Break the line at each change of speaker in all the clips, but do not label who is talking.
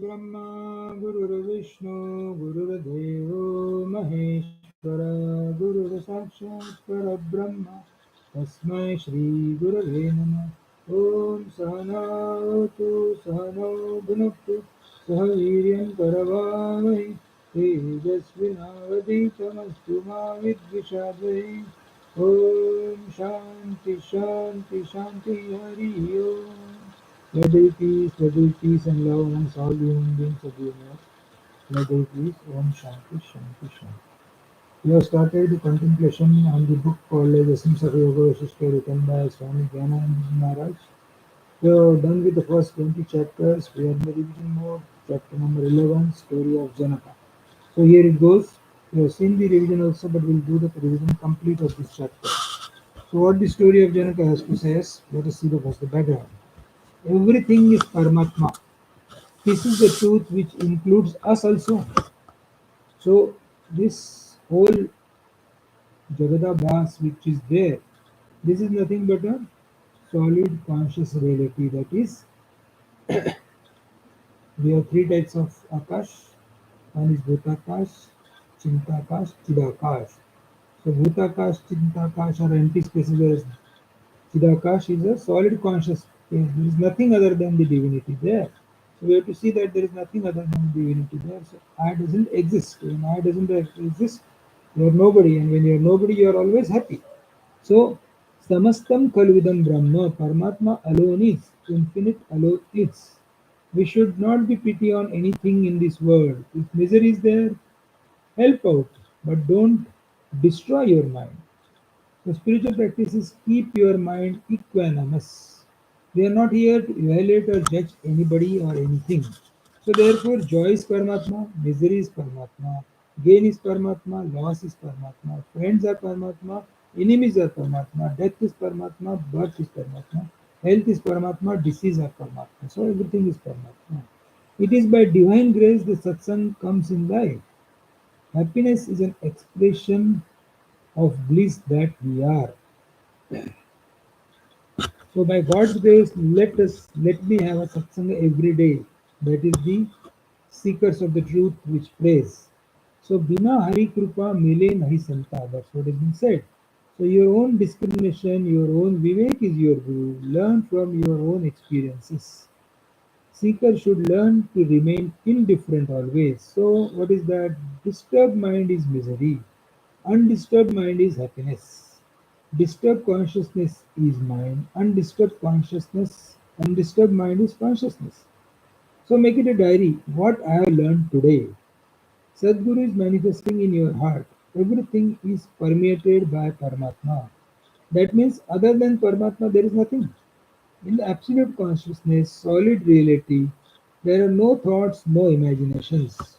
Brahma Gururvishnu Gurudevo Maheshwara Gurur Sakshat Parabrahma Tasmai Shri Gurave Namah. Om Sahana Vatu Sahano Bhunaktu Sahaviryam Karavamai Tejasvinavaditamastu Ma Vidvishadvai. Om Shanti Shanti Shanti Hari Om. Let there be peace and love amongst all human beings of the universe. Let there be peace. Om Shanti Shanti Shanti. We have started the contemplation on the book called as Jeevansaar-Yogaavasishtha, written by Swami Janaka Maharaj. We are done with the first 20 chapters. We are in the revision mode. Chapter number 11, Story of Janaka. So here it goes. We have seen the revision also, but we'll do the revision complete of this chapter. So what the story of Janaka has to say is, let us see the first, the background. Everything is Paramatma. This is the truth which includes us also. So this whole Jagadabhas which is there, this is nothing but a solid conscious reality. That is, we have three types of Akash. One is Bhutakash, Chintakash, Chidakash. So Bhutakash, Chintakash are empty spaces, whereas Chidakash is a solid conscious space. There is nothing other than the divinity there. So we have to see that there is nothing other than divinity there. So I doesn't exist. When I doesn't exist, you are nobody. And when you are nobody, you are always happy. So Samastam Kalvidam Brahma, Paramatma alone is, infinite alone is. We should not be pity on anything in this world. If misery is there, help out, but don't destroy your mind. So spiritual practices keep your mind equanimous. We are not here to evaluate or judge anybody or anything. So therefore, joy is Paramatma, misery is Paramatma, gain is Paramatma, loss is Paramatma, friends are Paramatma, enemies are Paramatma, death is Paramatma, birth is Paramatma, health is Paramatma, disease are Paramatma. So everything is Paramatma. It is by divine grace the satsang comes in life. Happiness is an expression of bliss that we are. So by God's grace, let me have a satsanga every day. That is the seekers of the truth which praise. So Bina Hari Krupa Mile Nahi Santa. That's what has been said. So your own discrimination, your own vivek is your guru. Learn from your own experiences. Seeker should learn to remain indifferent always. So what is that? Disturbed mind is misery. Undisturbed mind is happiness. Disturbed consciousness is mind. Undisturbed mind is consciousness. So make it a diary. What I have learned today. Sadguru is manifesting in your heart. Everything is permeated by Paramatma. That means other than Paramatma there is nothing. In the absolute consciousness, solid reality, there are no thoughts, no imaginations.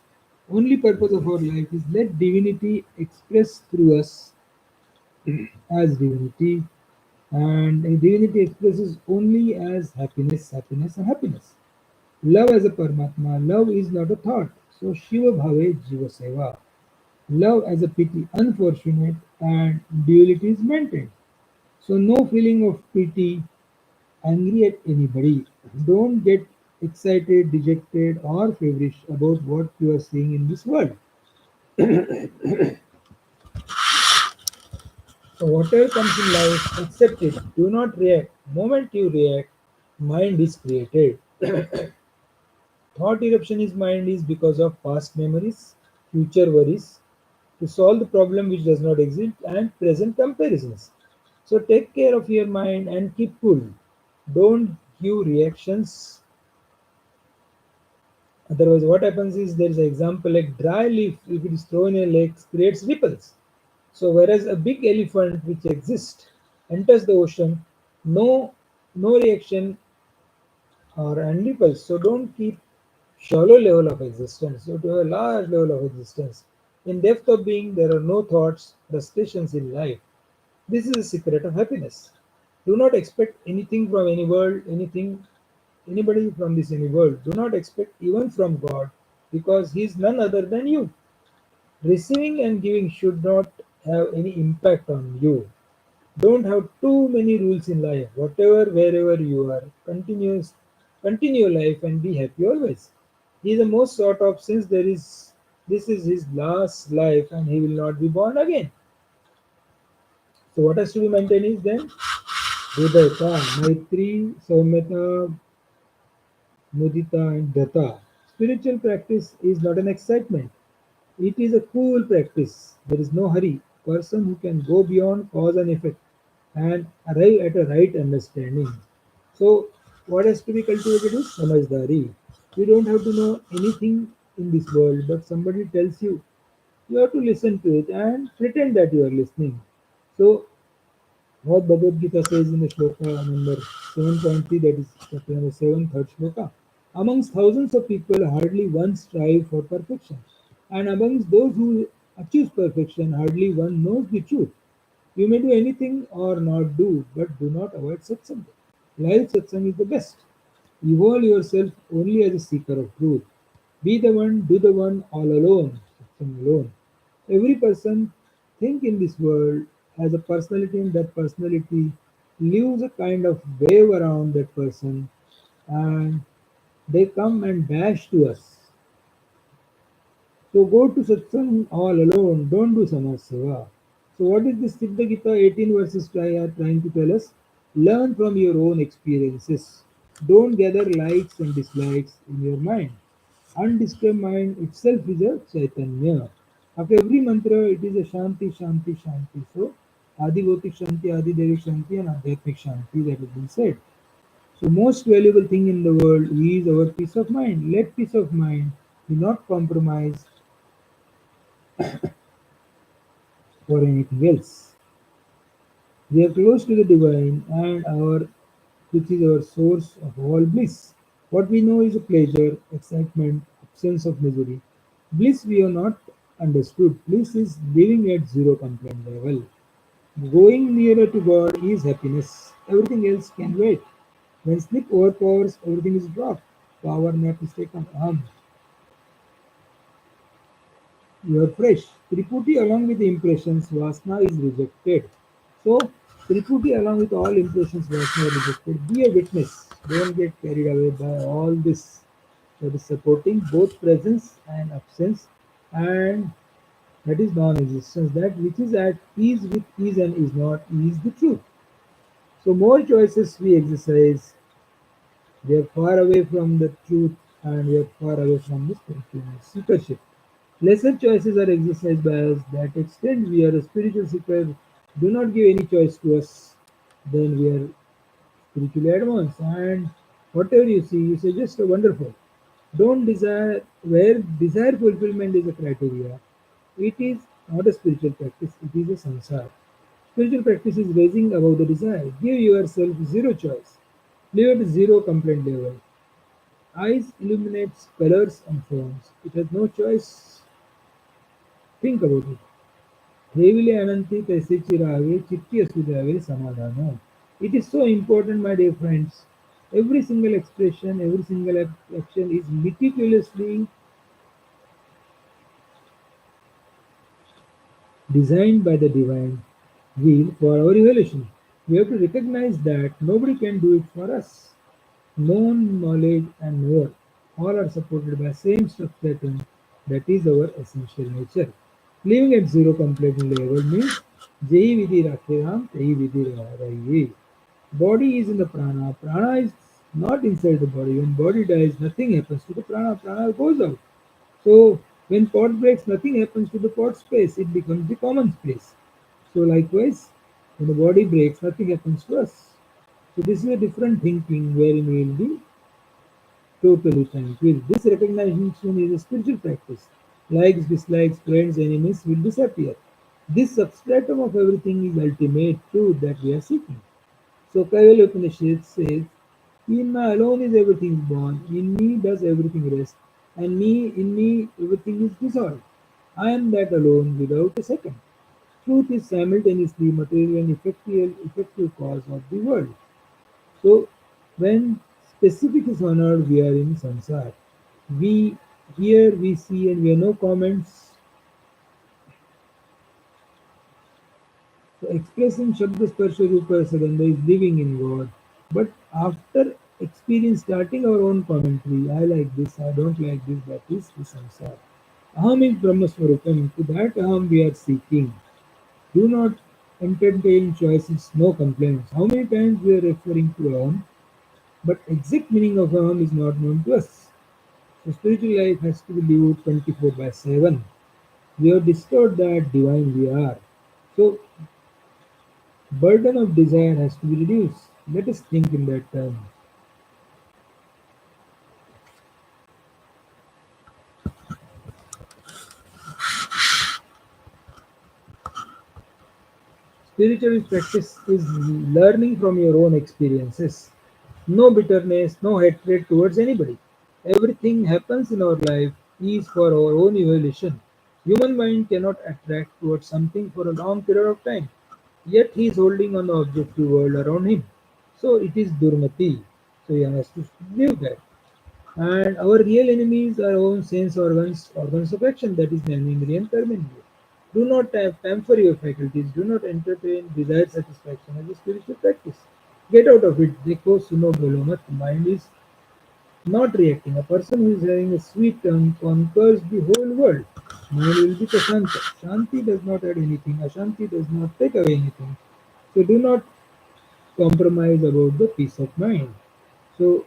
Only purpose of our life is let divinity express through us as divinity, and divinity expresses only as happiness, happiness, and happiness. Love as a Paramatma, love is not a thought. So Shiva Bhave Jiva Seva. Love as a pity, unfortunate, and duality is maintained. So no feeling of pity, angry at anybody. Don't get excited, dejected, or feverish about what you are seeing in this world. So whatever comes in life, accept it. Do not react. Moment you react, mind is created. Thought eruption is mind is because of past memories, future worries, to solve the problem which does not exist, and present comparisons. So take care of your mind and keep cool. Don't give reactions. Otherwise, what happens is there is an example like dry leaf, if it is thrown in a lake, creates ripples. So whereas a big elephant which exists enters the ocean, no no reaction or and ripples. So don't keep shallow level of existence. So to a large level of existence. In depth of being, there are no thoughts, frustrations in life. This is the secret of happiness. Do not expect anything from any world, anybody from this any world. Do not expect even from God, because He is none other than you. Receiving and giving should not have any impact on you. Don't have too many rules in life. Whatever, wherever you are, continue life and be happy always. In the most sort of sense, this is his last life and he will not be born again. So what has to be maintained is then Hridayata, Maitri, Saumyata, Mudita and Data. Spiritual practice is not an excitement. It is a cool practice. There is no hurry. Person who can go beyond cause and effect and arrive at a right understanding. So, what has to be cultivated is samajdari. You don't have to know anything in this world, but somebody tells you, you have to listen to it and pretend that you are listening. So, what Bhagavad Gita says in the shloka number 7.3, that is chapter number 7, third shloka. Amongst thousands of people, hardly one strive for perfection. And amongst those who achieve perfection, hardly one knows the truth. You may do anything or not do, but do not avoid satsang. Live satsang is the best. Evolve yourself only as a seeker of truth. Be the one, do the one, all alone, satsang alone. Every person think in this world has a personality and that personality leaves a kind of wave around that person and they come and dash to us. So go to satsang all alone, don't do samaj seva. So what is this Siddha Gita 18 verses trying to tell us? Learn from your own experiences. Don't gather likes and dislikes in your mind. Undisturbed mind itself is a Chaitanya. After every mantra, it is a Shanti, Shanti, Shanti. So, Adi Bhautik Shanti, Adi Devik Shanti, and Adhyatmik Shanti, that has been said. So, most valuable thing in the world is our peace of mind. Let peace of mind be not compromised for anything else. We are close to the divine and our which is our source of all bliss. What we know is a pleasure, excitement, absence of misery. Bliss we have not understood. Bliss is living at zero complaint level. Going nearer to God is happiness. Everything else can wait. When sleep overpowers, everything is dropped. Power nap is taken. You are fresh. Triputi along with the impressions, Vasna is rejected. So, Triputi along with all impressions, Vasna is rejected. Be a witness. Don't get carried away by all this. That is supporting both presence and absence, and that is non-existence. That which is at ease with ease and is not is the truth. So, more choices we exercise, we are far away from the truth and we are far away from the spiritual seekership. Lesser choices are exercised by us. That extent we are a spiritual seeker. Do not give any choice to us. Then we are spiritually advanced. And whatever you say just wonderful. Don't desire where desire fulfillment is a criteria. It is not a spiritual practice. It is a sansar. Spiritual practice is raising above the desire. Give yourself zero choice. Live at zero complaint level. Eyes illuminates colors and forms. It has no choice. Think about it. Heavily Ananti Tesichi Rave, Chitti Asudave Samadhana. It is so important, my dear friends. Every single expression, every single action is meticulously designed by the divine will for our evolution. We have to recognize that nobody can do it for us. Known, knowledge, and more all are supported by same substratum that is our essential nature. Living at zero complaint level means Jai Vidhi Rakhe Ram, Tahi Vidhi Rahiye. Body is in the prana. Prana is not inside the body. When body dies, nothing happens to the prana. Prana goes out. So when pot breaks, nothing happens to the pot space. It becomes the common space. So likewise, when the body breaks, nothing happens to us. So this is a different thinking wherein we will be totally tranquil. This recognition is a spiritual practice. Likes, dislikes, friends, enemies will disappear. This substratum of everything is ultimate truth that we are seeking. So Kaivalya Upanishad says, in my alone is everything born, in me does everything rest, and in me everything is dissolved. I am that alone without a second. Truth is simultaneously material and effective cause of the world. So when specific is honored, we are in samsara. We hear, we see, and we have no comments. So expressing Shabda Sparsha Rupa Sagandha is living in God. But after experience starting our own commentary. I like this, I don't like this, that is the samsara. Aham is Brahmaswarupam. To that Aham we are seeking. Do not entertain choices, no complaints. How many times we are referring to Aham, but exact meaning of Aham is not known to us. So spiritual life has to be lived 24 by 7. We have discovered that divine we are. So burden of desire has to be reduced. Let us think in that term. Spiritual practice is learning from your own experiences. No bitterness, no hatred towards anybody. Everything happens in our life is for our own evolution. Human mind cannot attract towards something for a long period of time. Yet he is holding on the objective world around him. So it is Durmati. So he has to live that. And our real enemies are our own sense organs of action, that is memory and karmendriya. Do not tamper your faculties, do not entertain desired satisfaction as a spiritual practice. Get out of it. Dekho suno bolo mat. Mind is not reacting. A person who is having a sweet tongue conquers the whole world. Mind will be prashanta. Shanti does not add anything. Ashanti does not take away anything. So do not compromise about the peace of mind. So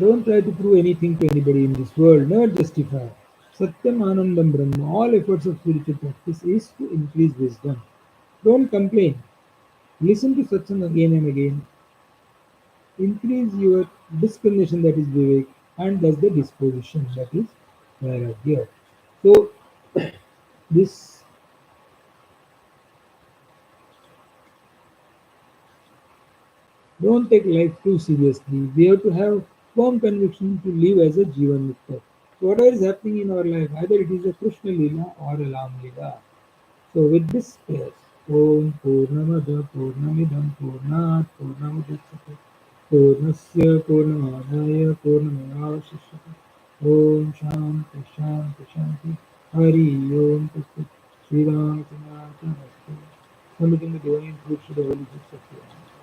don't try to prove anything to anybody in this world, never justify. Satyam Anandam Brahma, all efforts of spiritual practice is to increase wisdom. Don't complain. Listen to satsang again and again. Increase your discrimination, that is Vivek, and thus the disposition, that is Vairagya. So, this don't take life too seriously. We have to have firm conviction to live as a Jivan Mukta. So, whatever is happening in our life, either it is a Krishna Lila or a Ram Lila. So with this prayer, Om Purnamada Purnamidam Purnat Purnamudachyate Purnasya Purnamadaya Purnamevavasishyate Om Shanti Shanti Shanti Hari Om Tat Sat Sri Ram Chandra Submitting the divine fruits to the holy fruits of the